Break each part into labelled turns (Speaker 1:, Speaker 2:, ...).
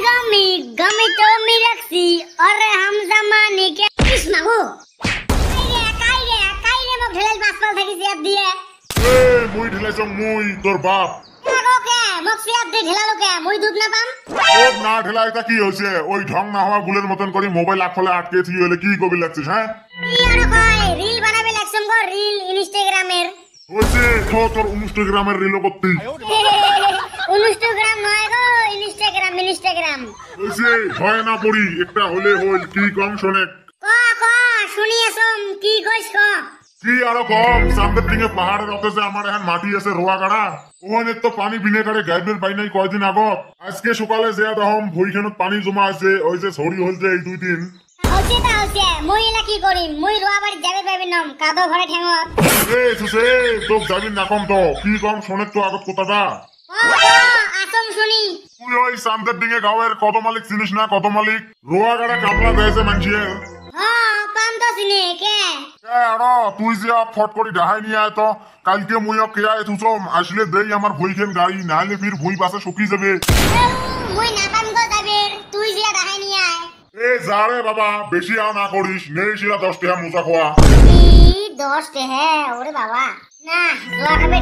Speaker 1: गमी गमी तो मी रखसी और हम जमाने के कृष्ण हो काई रे मग ढेलाल पासपाल থাকি জিয়াত দিয়ে
Speaker 2: এ মুই ঢেলাইছ মুই তোর বাপ
Speaker 1: ওকে মগ জিয়াত দিয়ে ঢেলালো কে মুই দুধ না পাম
Speaker 2: ও না ঢেলাইতা কি হইছে ওই ঢং না হওয়া গুলের মতন করি মোবাইল আকফলে আটকে থি হইলে কি কবি লাগছিস হ্যাঁ
Speaker 1: কি আর কই রিল বানাবে লাগছম গো রিল ইনস্টাগ্রামের
Speaker 2: হইছে তোর ইনস্টাগ্রামের রিল করতে
Speaker 1: ইনস্টাগ্রাম নয় গো ইনস্টাগ্রাম
Speaker 2: হইছে হয় না পড়ি একটা হলে হইল কি কম শুনে
Speaker 1: ক শুনিয়েছম কি কইছ ক
Speaker 2: কি আরো কম সামনের দিকে পাহাড়ের অতে যে আমার এখন মাটি আছে রোয়া গাড়া ওখানে তো পানি বিনে কাটে গাইবের পাই নাই কয়দিন আগত আজকে সকালে যে দহম ভইখানত পানি জমা আছে ওই যে ছড়ি হল যে এই 2 দিন
Speaker 1: হচ্ছে মই এলা কি করিম মই রোয়া বাড়ি যাবে পাইবে নাম কাদো ঘরে ঠেঙত
Speaker 2: এ সুসে তোক যাবি না কম তো কি কম শুনে তো আগত কথাটা
Speaker 1: আসম শুনি
Speaker 2: তুই ওই সামনের দিকে গাঁয়ের কত মালিক চিনিস না কত মালিক রোয়া গাড়া কামলা দেয়ছে মানুষের
Speaker 1: পাম তো চিনি কে
Speaker 2: তুই যে ফট করে ডাহাই নিয়ে আয় তো কালকে মুই কেয়ায় তুচম আসলে দেই আমার ভইখেন গাড়ি নাহলে ফির ভই পাশে শুকি যাবে
Speaker 1: মুই না পাম গো যাবে তুই যে ডাহাই নিয়ে আয়
Speaker 2: এ যারে বাবা বেশি আও না করিস নেই শিরা 10 টাকা মোচা খোয়া
Speaker 1: 10 টাকা ওরে বাবা না জোয়া খাবে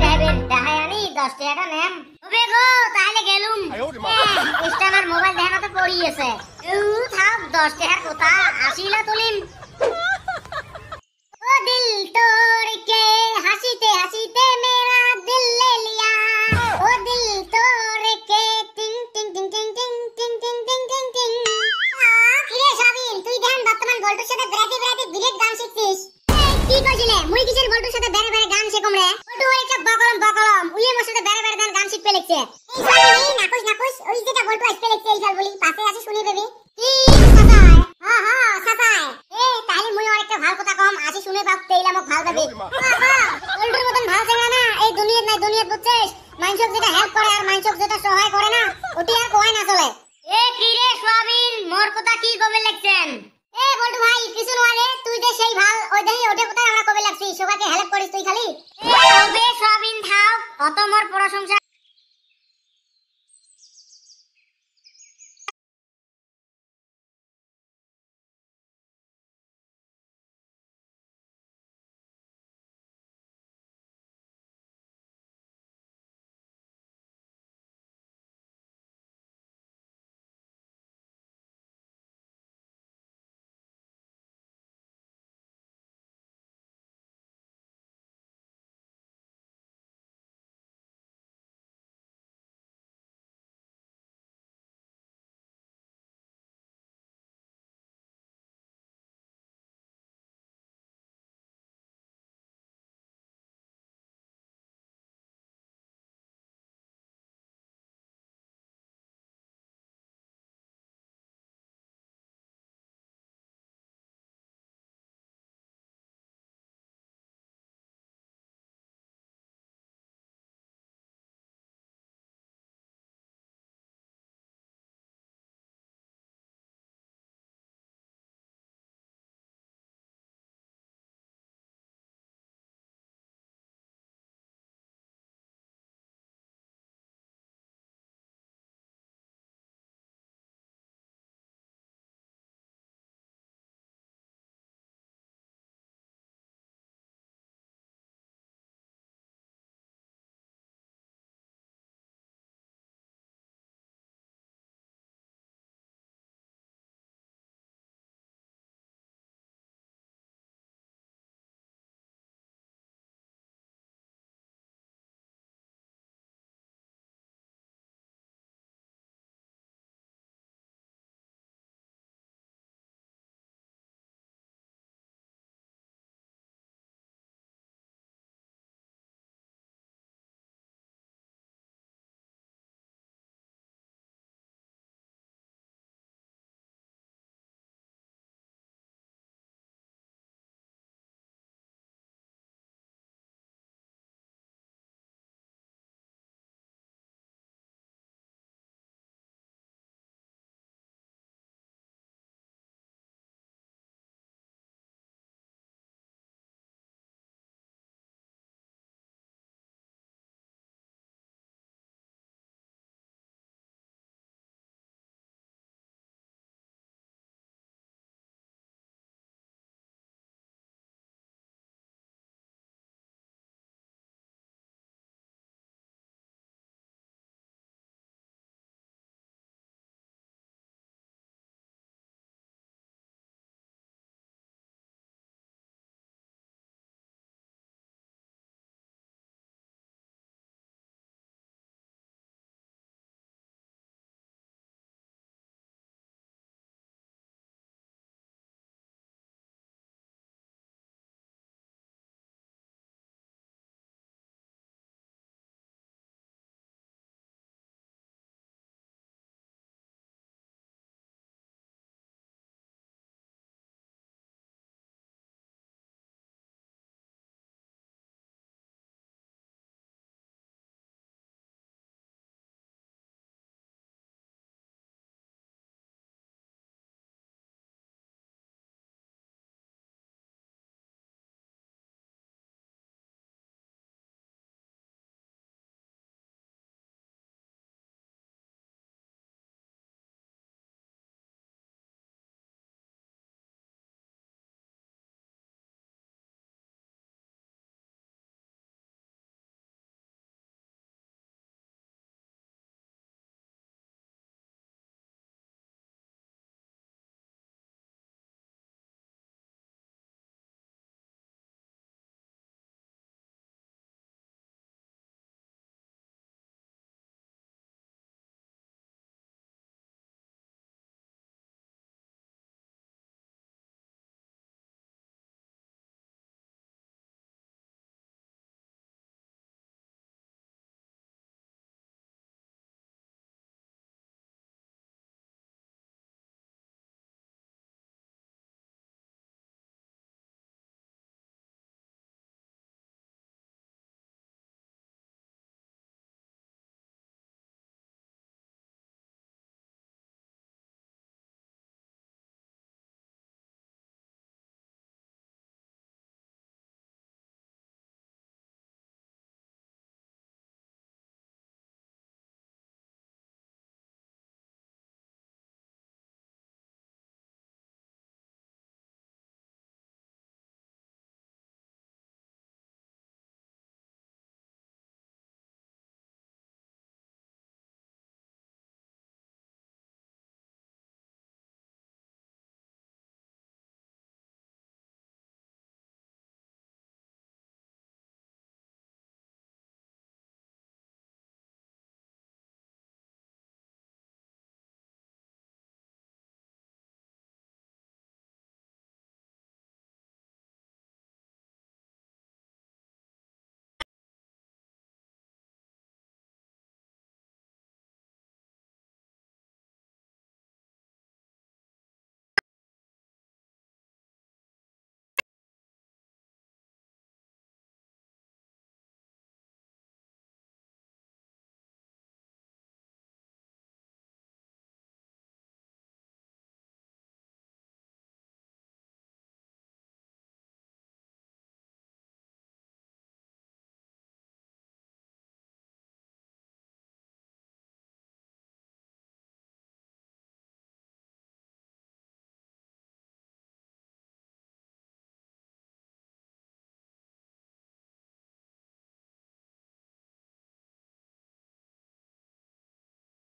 Speaker 1: ডাহাই আনি 10 টাকাটা নেম ওবে গো তাইলে গেলুম ইনস্টাগ্রাম মোবাইল দেখা তো পড়ি আছে থাক 10 টাকার কথা আসিলা তুলিম ओ दिल तोड़ के हंसीते हंसीते मेरा दिल ले लिया ओ दिल तोड़ के टिंग टिंग टिंग टिंग टिंग टिंग टिंग टिंग टिंग टिंग কিরে শাবিন তুই ধ্যান বর্তমান বল্টুর সাথে বেড়াতে বিরেট গান শিখছিস কি কইছিলে মুই কিসের বল্টুর সাথে বেড়ে গান শিখম রে বল্টু ওই একটা বকলম উইয়ে মোর সাথে বেড়ে গান শিখতে লাগছে এই শাবিন নাকুস ওই যেটা বল্টু আসতে লাগছে এই শাল বলি পাশে আসি শুনি বেবি কি সাসায় সাসায় তাহলে মুই আর একটা ভালো কথা কম আসি শুনে বাপ তেইলা মোক ভাল পাবি বল্টুর মতন ভালো ছেলে না এই দুনিয়াত নাই দুনিয়াত বুঝছিস মানুষক যেটা হেল্প করে আর মানুষক যেটা সহায় করে না